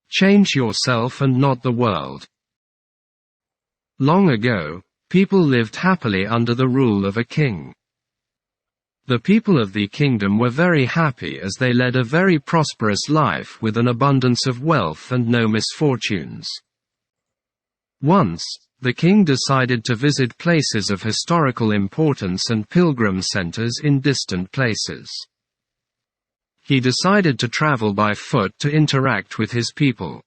Change yourself and not the world. Long ago, people lived happily under the rule of a king. The people of the kingdom were very happy as they led a very prosperous life with an abundance of wealth and no misfortunes. Once, the king decided to visit places of historical importance and pilgrim centers in distant places. He decided to travel by foot to interact with his people.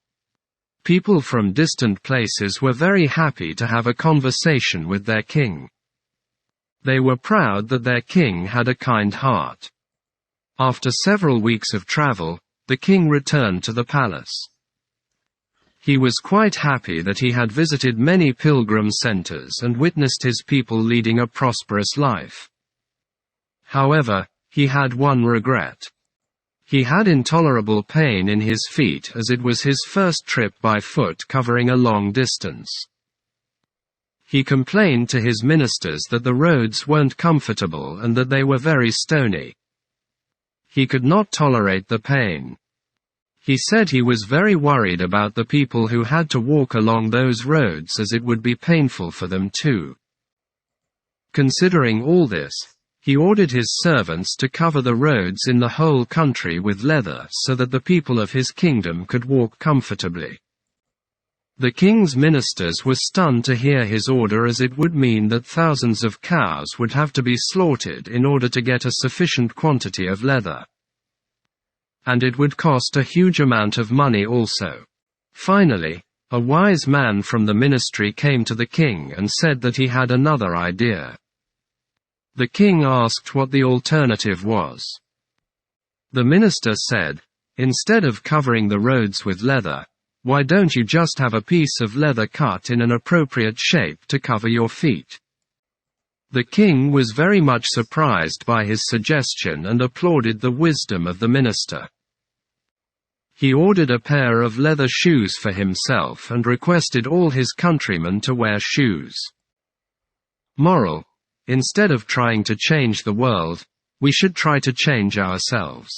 People from distant places were very happy to have a conversation with their king. They were proud that their king had a kind heart. After several weeks of travel, the king returned to the palace. He was quite happy that he had visited many pilgrim centers and witnessed his people leading a prosperous life. However, he had one regret. He had intolerable pain in his feet as it was his first trip by foot covering a long distance. He complained to his ministers that the roads weren't comfortable and that they were very stony. He could not tolerate the pain. He said he was very worried about the people who had to walk along those roads as it would be painful for them too. Considering all this, he ordered his servants to cover the roads in the whole country with leather so that the people of his kingdom could walk comfortably. The king's ministers were stunned to hear his order as it would mean that thousands of cows would have to be slaughtered in order to get a sufficient quantity of leather. And it would cost a huge amount of money also. Finally, a wise man from the ministry came to the king and said that he had another idea. The king asked what the alternative was. The minister said, "Instead of covering the roads with leather, why don't you just have a piece of leather cut in an appropriate shape to cover your feet?" The king was very much surprised by his suggestion and applauded the wisdom of the minister. He ordered a pair of leather shoes for himself and requested all his countrymen to wear shoes. Moral: instead of trying to change the world, we should try to change ourselves.